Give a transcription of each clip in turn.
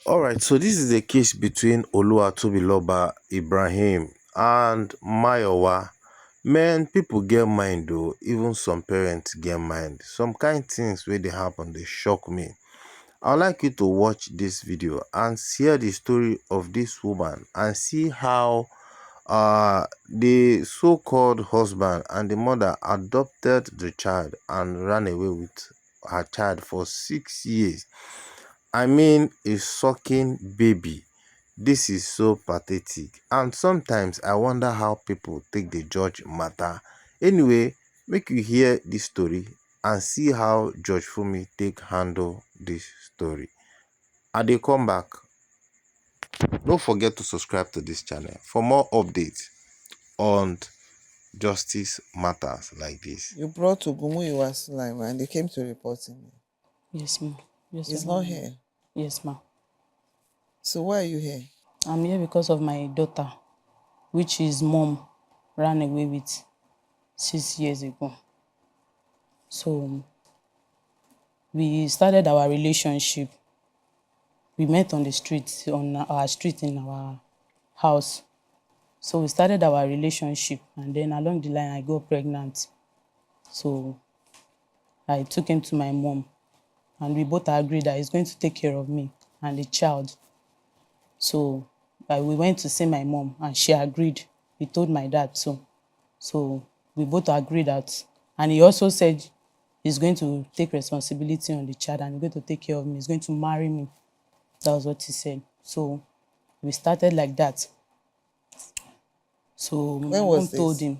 All right, so this is a case between Oluwatobiloba Ibrahim and Mayowa. Man, people get mind though, even some parents get mind. Some kind things where they happen, they shock me. I'd like you to watch this video and hear the story of this woman and see how the so-called husband and the mother adopted the child and ran away with her child for 6 years. I mean, a sucking baby. This is so pathetic. And sometimes I wonder how people take the judge matter. Anyway, make you hear this story and see how Judge Fumi take handle this story. And they come back. Don't forget to subscribe to this channel for more updates on justice matters like this. You brought Ogumuyiwa Sulaiman and they came to report him. Yes, ma'am. Yes, He's ma'am. not here. Yes, ma'am. So why are you here? I'm here because of my daughter, which his mom ran away with 6 years ago. So we started our relationship. We met on the street, on our street in our house. So we started our relationship, and then along the line, I got pregnant. So I took him to my mom, and we both agreed that he's going to take care of me and the child. So we went to see my mom, and she agreed. He told my dad so. So we both agreed that, and he also said he's going to take responsibility on the child and he's going to take care of me. He's going to marry me. That was what he said. So we started like that. So my When was mom told this? him.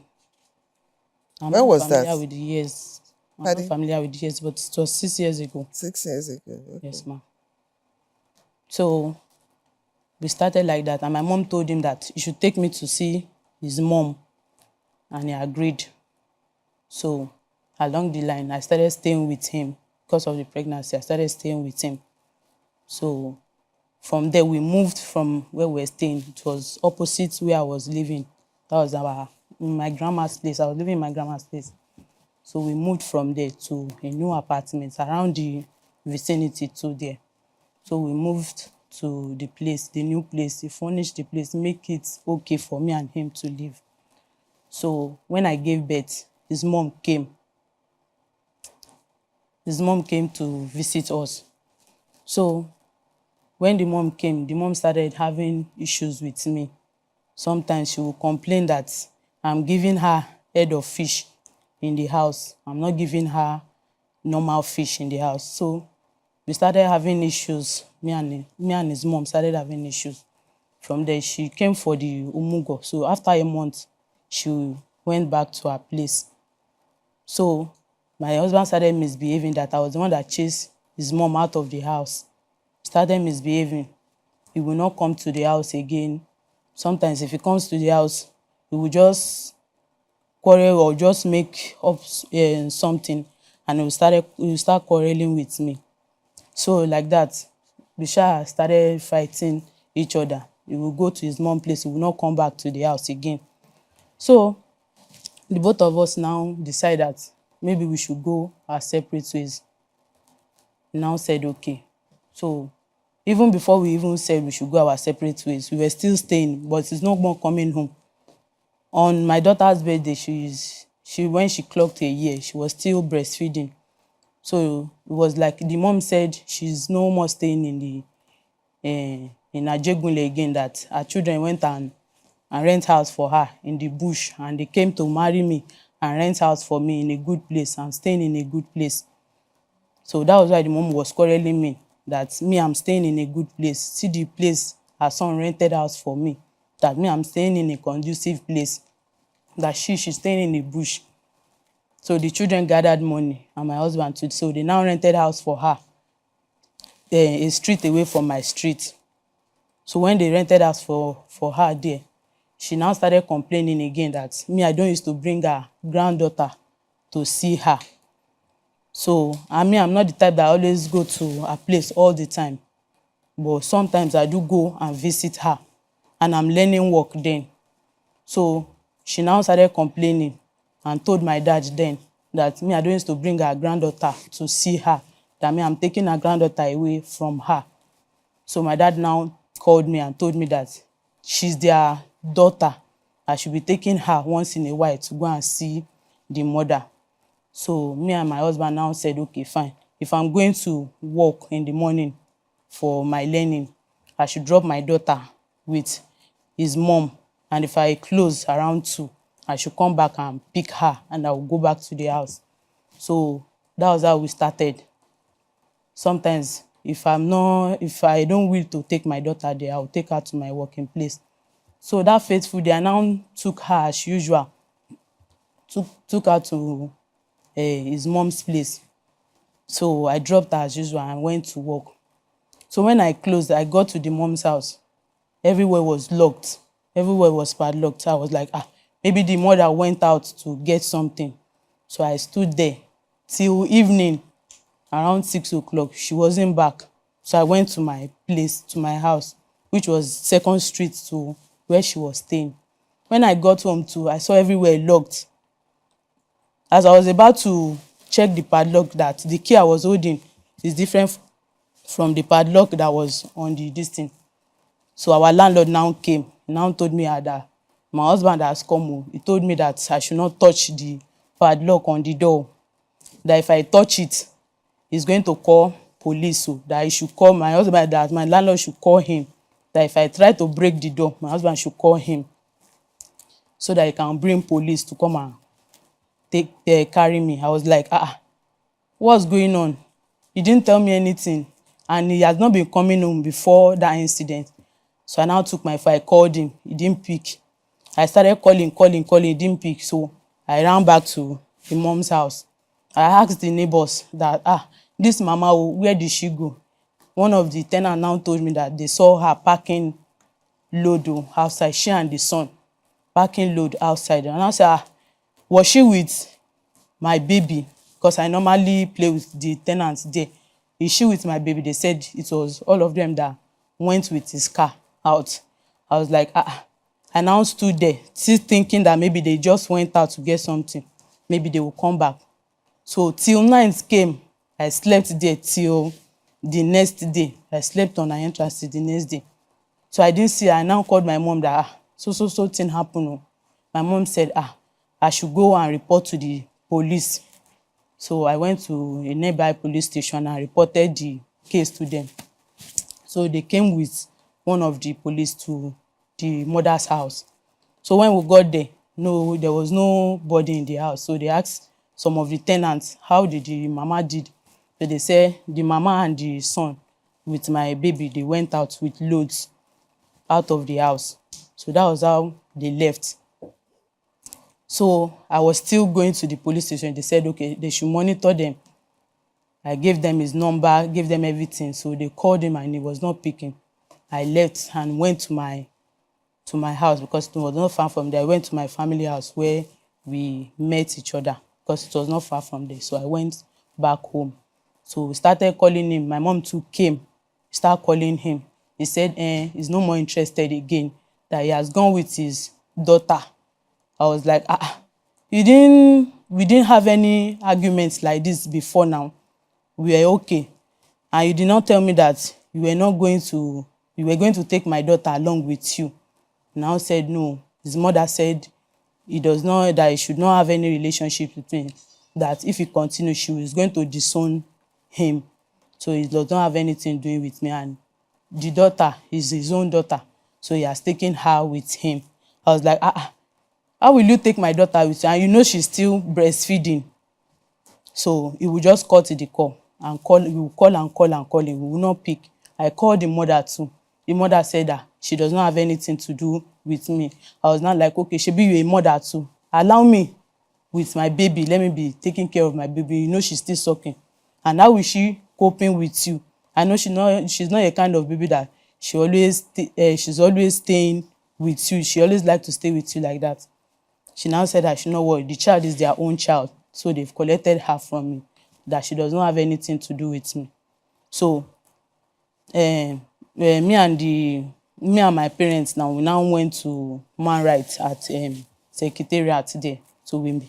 I'm When not was familiar that? with the years. I'm Pardon? not familiar with the years, but it was 6 years ago. 6 years ago. Okay. Yes, ma'am. So we started like that, and my mom told him that he should take me to see his mom, and he agreed. So along the line, I started staying with him because of the pregnancy. I started staying with him. So from there, we moved from where we were staying. It was opposite where I was living. That was my grandma's place. I was living in my grandma's place. So we moved from there to a new apartment around the vicinity to there. So we moved to the place, the new place. He furnished the place, make it okay for me and him to live. So when I gave birth, his mom came. His mom came to visit us. So when the mom came, the mom started having issues with me. Sometimes she will complain that I'm giving her head of fish in the house. I'm not giving her normal fish in the house. So we started having issues. Me and his mom started having issues. From there, she came for the umugo. So after a month, she went back to her place. So my husband started misbehaving, that I was the one that chased his mom out of the house. Started misbehaving. He will not come to the house again. Sometimes if he comes to the house, he will just quarrel or just make up something, and he will start quarreling with me. So like that, we started fighting each other. He will go to his mom place, he will not come back to the house again. So the both of us now decide that maybe we should go our separate ways. We now said okay. So even before we even said we should go our separate ways, we were still staying, but he's not more coming home. On my daughter's birthday, she when she clocked a year, she was still breastfeeding. So it was like the mom said she's no more staying in Ajegunle again, that her children went and rent house for her in the bush, and they came to marry me and rent house for me in a good place and staying in a good place. So that was why the mom was quarreling me, that me, I'm staying in a good place. See the place her son rented house for me, that me, I'm staying in a conducive place, that she's staying in a bush. So the children gathered money and my husband too. So they now rented house for her, a street away from my street. So when they rented house for her there, she now started complaining again that me, I don't used to bring her granddaughter to see her. So I'm not the type that always go to her place all the time, but sometimes I do go and visit her, and I'm learning work then. So she now started complaining and told my dad then that me, I don't used to bring her granddaughter to see her, that me, I'm taking her granddaughter away from her. So my dad now called me and told me that she's their daughter. I should be taking her once in a while to go and see the mother. So me and my husband now said, okay, fine. If I'm going to work in the morning for my learning, I should drop my daughter with his mom. And if I close around 2, I should come back and pick her and I will go back to the house. So that was how we started. Sometimes if I don't will to take my daughter there, I'll take her to my working place. So that fateful day, I now took her as usual, took her to his mom's place. So I dropped her as usual and went to work. So when I closed, I got to the mom's house. Everywhere was locked. Everywhere was padlocked. I was like, maybe the mother went out to get something. So I stood there till evening, around 6 o'clock. She wasn't back. So I went to my place, to my house, which was 2nd Street to where she was staying. When I got home too, I saw everywhere locked. As I was about to check the padlock, that the key I was holding is different from the padlock that was on the this thing. So our landlord now came. He now told me that my husband has come home. He told me that I should not touch the padlock on the door. That if I touch it, he's going to call police. So that I should call my husband, that my landlord should call him. That if I try to break the door, my husband should call him so that he can bring police to come and carry me. I was like, what's going on? He didn't tell me anything, and he has not been coming home before that incident. So I now took my phone. I called him. He didn't pick. I started calling. He didn't pick. So I ran back to the mom's house. I asked the neighbors that, this mama, where did she go? One of the tenants now told me that they saw her packing load outside. She and the son packing load outside. And I said, was she with my baby? Because I normally play with the tenants there. Is she with my baby? They said it was all of them that went with his car out. I was like, I now stood there, still thinking that maybe they just went out to get something. Maybe they will come back. So till night came, I slept there till the next day. I slept on her entrance till the next day. So I didn't see her. I now called my mom that so thing happened. My mom said, I should go and report to the police. So I went to a nearby police station and reported the case to them. So they came with one of the police to the mother's house. So when we got there, there was nobody in the house. So they asked some of the tenants, how did the mama did? So they said the mama and the son with my baby, they went out with loads out of the house. So that was how they left. So I was still going to the police station. They said, okay, they should monitor them. I gave them his number, gave them everything. So they called him and he was not picking. I left and went to my house because it was not far from there. I went to my family house where we met each other because it was not far from there. So I went back home. So we started calling him. My mom too came, started calling him. He said he's no more interested again, that he has gone with his daughter. I was like, we didn't have any arguments like this before now. We were okay. And you did not tell me that you were going to take my daughter along with you. Now said no. His mother said that he should not have any relationship with me. That if he continues, she was going to disown him. So he does not have anything doing with me. And the daughter is his own daughter. So he has taken her with him. I was like, how will you take my daughter with you? And you know she's still breastfeeding. So he will just cut the call and call. We will call and call and call him. We will not pick. I called the mother too. The mother said that she does not have anything to do with me. I was not like, okay, shebi you a mother too. Allow me with my baby. Let me be taking care of my baby. You know she's still sucking. And how is she coping with you? I know she's not a kind of baby that she's always staying with you. She always like to stay with you like that. She now said that she know what, the child is their own child. So they've collected her from me. That she does not have anything to do with me. So me and my parents now, we now went to human rights at secretariat there. So we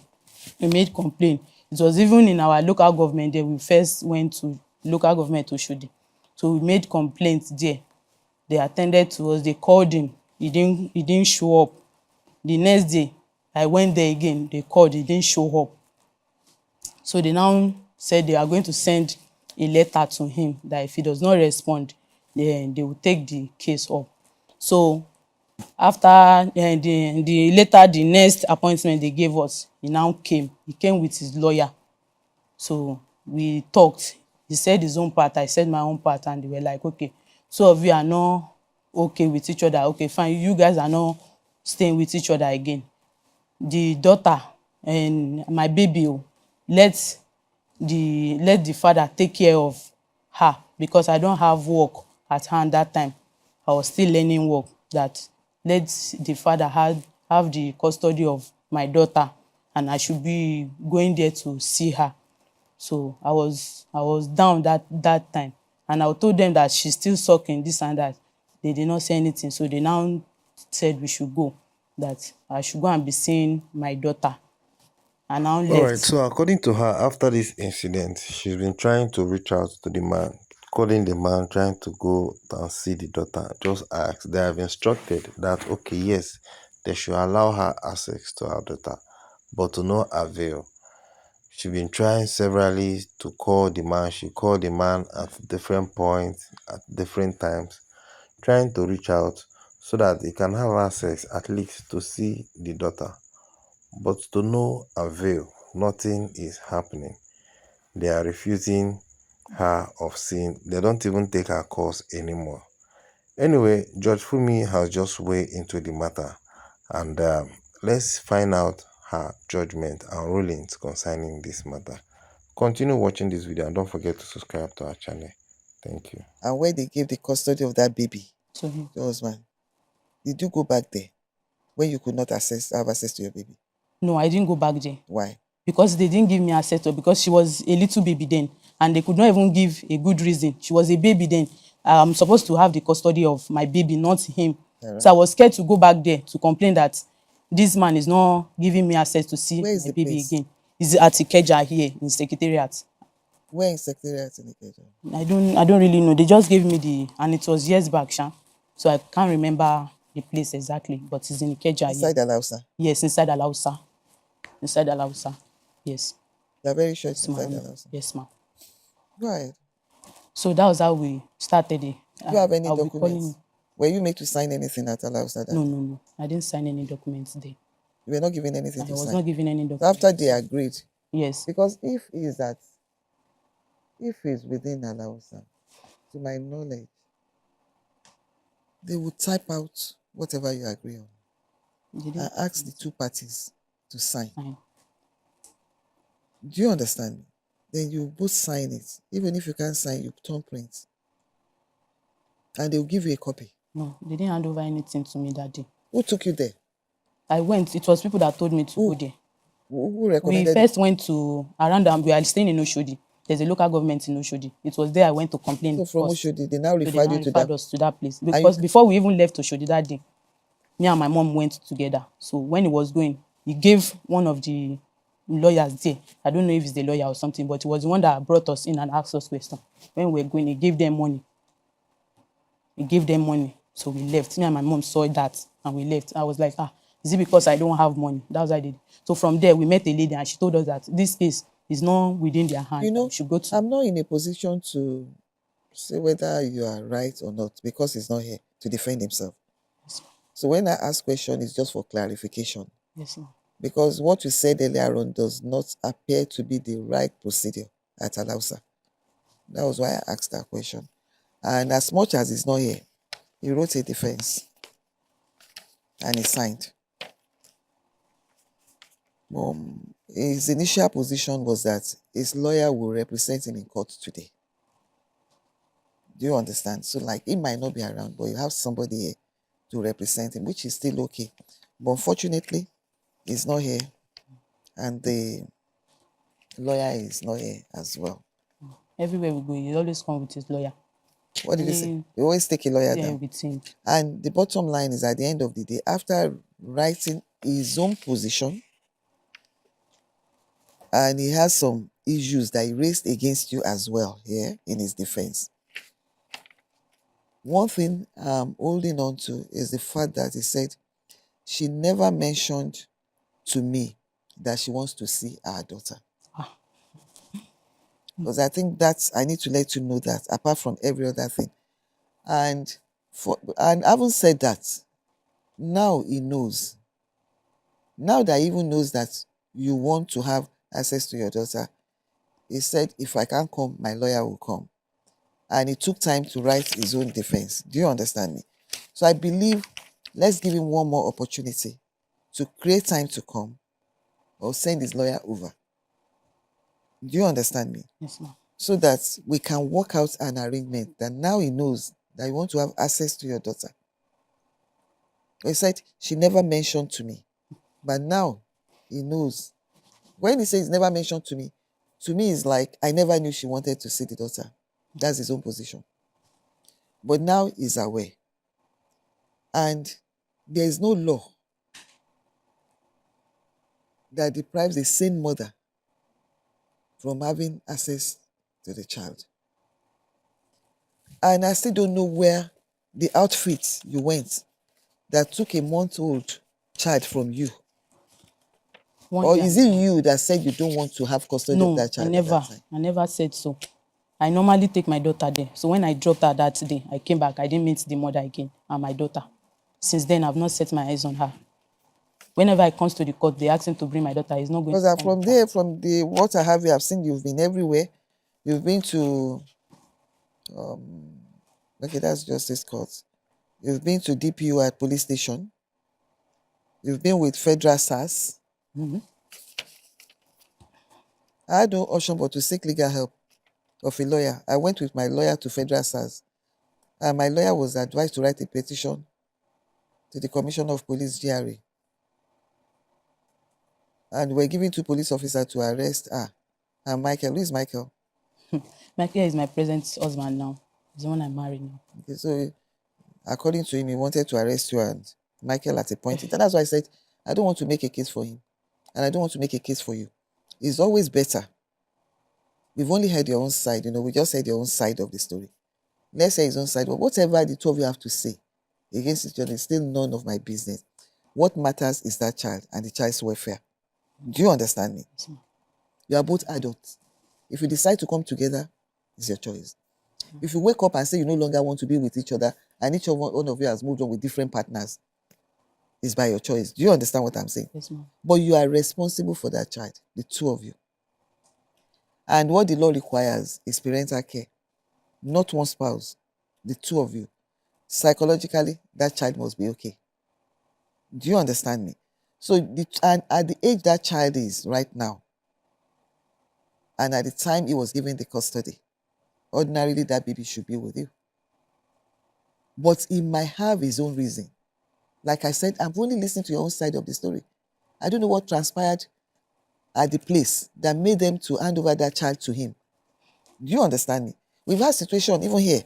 made complaint. It was even in our local government there. We first went to local government Oshodi. So we made complaints there They attended to us. They called him. He didn't show up. The next day, I went there again. They called. He didn't show up. So they now said they are going to send a letter to him that if he does not respond, then they will take the case up. So after the next appointment they gave us, he now came. He came with his lawyer. So we talked. He said his own part, I said my own part, and they were like, okay, two of you are not okay with each other. Okay, fine. You guys are not staying with each other again. The daughter and my baby, let the father take care of her, because I don't have work at hand that time. I was still learning work. That let the father have the custody of my daughter, and I should be going there to see her. So I was down that time, and I told them that she's still sucking this and that. They did not say anything, so they now said we should go, that I should go and be seeing my daughter. And I now All right, left. so according to her, after this incident, she's been trying to reach out to the man, calling the man, trying to go and see the daughter. Just ask. They have instructed that, okay, yes, they should allow her access to her daughter, but to no avail. She's been trying severally to call the man. She called the man at different points, at different times, trying to reach out so that he can have access at least to see the daughter. But to no avail, nothing is happening. They are refusing her of seeing. They don't even take her calls anymore. Anyway, Judge Fumi has just weighed into the matter, and let's find out her judgment and rulings concerning this matter. Continue watching this video and don't forget to subscribe to our channel. Thank you. And when they gave the custody of that baby So to the husband, did you go back there when you could not have access to your baby? no, I didn't go back there. Why? Because they didn't give me access to her, because she was a little baby then, and they could not even give a good reason. She was a baby then. I'm supposed to have the custody of my baby, not him. Alright. So I was scared to go back there to complain that this man is not giving me access to see Where is my the baby place? again. He's at Ikeja here in Secretariat. Where in Secretariat in Ikeja? I don't really know. They just gave me and it was years back, Sha. So I can't remember the place exactly, but it's in Ikeja. Inside Alausa? Yes, inside Alausa. Inside Alausa. Yes. They're very sure it's Yes, inside ma'am. Alausa. Yes, ma'am. Go ahead. So that was how we started it. Do you have any I'll be calling documents? Were you made to sign anything at Alausa? No. I didn't sign any documents there. You were not given anything I to was sign? not given any So documents. after they agreed, Yes. because if it's within Alausa, to my knowledge, they will type out whatever you agree on They and didn't ask the two parties to sign. sign. Do you understand me? Then you both sign it. Even if you can't sign, you thumbprint. And they'll give you a copy. No, they didn't hand over anything to me that day. Who took you there? I went. It was people that told me to go there. Who We recommended first went to around we are staying in Oshodi. There's a local government in Oshodi. It was there I went to complain. So from first. Oshodi, they now So they referred now you to referred that. us to that place. Because before we even left Oshodi that day, me and my mom went together. So when he was going, he gave one of the lawyers there. I don't know if it's the lawyer or something, but it was the one that brought us in and asked us questions. When we were going, he gave them money. So we left. Me and my mom saw that and we left. I was like, is it because I don't have money? That was what I did. So from there, we met a lady and she told us that this case is not within their hand. You know, We should go to. I'm not in a position to say whether you are right or not because he's not here to defend himself. Yes, So when I ask question, it's just for clarification. yes, ma'am. Because what you said earlier on does not appear to be the right procedure at Alausa. That was why I asked that question. And as much as he's not here, he wrote a defense and he signed. His initial position was that his lawyer will represent him in court today. Do you understand? So like he might not be around, but you have somebody here to represent him, which is still okay. But unfortunately, he's not here. And the lawyer is not here as well. Everywhere we go, he always come with his lawyer. What did you say? You always take a lawyer down. With him. And the bottom line is at the end of the day, after writing his own position, and he has some issues that he raised against you as well here in his defense. One thing I'm holding on to is the fact that he said she never mentioned to me that she wants to see our daughter. Ah. Because I think that's, I need to let you know that apart from every other thing. And having said that, now he knows. Now that he even knows that you want to have access to your daughter, he said, if I can't come, my lawyer will come. And he took time to write his own defense. Do you understand me? So I believe let's give him one more opportunity to create time to come or send his lawyer over. Do you understand me? Yes, ma'am. So that we can work out an arrangement that now he knows that you want to have access to your daughter. He said she never mentioned to me, but now he knows. When he says never mentioned to me it's like I never knew she wanted to see the daughter. That's his own position. But now he's aware. And there is no law that deprives a sane mother from having access to the child. And I still don't know where the outfit you went that took a month-old child from you. Or is it you that said you don't want to have custody of that child at that time? I never said so. I normally take my daughter there. So when I dropped her that day, I came back. I didn't meet the mother again and my daughter. Since then, I've not set my eyes on her. Whenever I comes to the court, they ask him to bring my daughter. He's not going Because to from there, from the what I have here, I've seen you've been everywhere. You've been to, okay, that's Justice Court. You've been to DPU at police station. You've been with Federal SARS. I had no option but to seek legal help of a lawyer. I went with my lawyer to Federal SARS. And my lawyer was advised to write a petition to the Commissioner of Police, GRA. And we're giving 2 police officers to arrest her. And Michael, who is Michael? Michael is my present husband now. He's the one I'm married now. Okay, so according to him, he wanted to arrest you and Michael at a point. And that's why I said, I don't want to make a case for him. And I don't want to make a case for you. It's always better. We've only heard your own side, we just heard your own side of the story. Let's say his own side. But whatever the 2 of you have to say against each other is still none of my business. What matters is that child and the child's welfare. Do you understand me? Yes, ma'am. You are both adults. If you decide to come together, it's your choice. If you wake up and say you no longer want to be with each other and each one of you has moved on with different partners, it's by your choice. Do you understand what I'm saying? Yes, ma'am. But you are responsible for that child, the 2 of you. And what the law requires is parental care, not one spouse, the 2 of you. Psychologically, that child must be okay. Do you understand me? So, and at the age that child is right now, and at the time he was given the custody, ordinarily that baby should be with you. But he might have his own reason. Like I said, I'm only listening to your own side of the story. I don't know what transpired at the place that made them to hand over that child to him. Do you understand me? We've had situation even here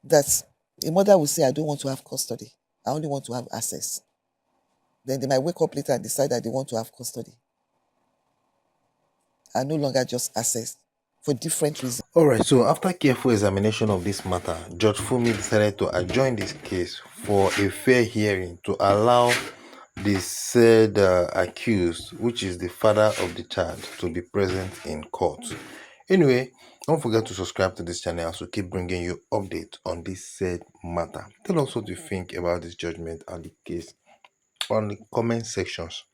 that a mother will say, I don't want to have custody. I only want to have access. Then they might wake up later and decide that they want to have custody and no longer just access for different reasons. Alright, so after careful examination of this matter, Judge Fumi decided to adjourn this case for a fair hearing to allow the said accused, which is the father of the child, to be present in court. Anyway, don't forget to subscribe to this channel as we keep bringing you updates on this said matter. Tell us what you think about this judgment and the case on the comment sections.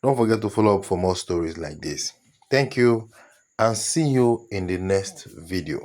Don't forget to follow up for more stories like this. Thank you and see you in the next video.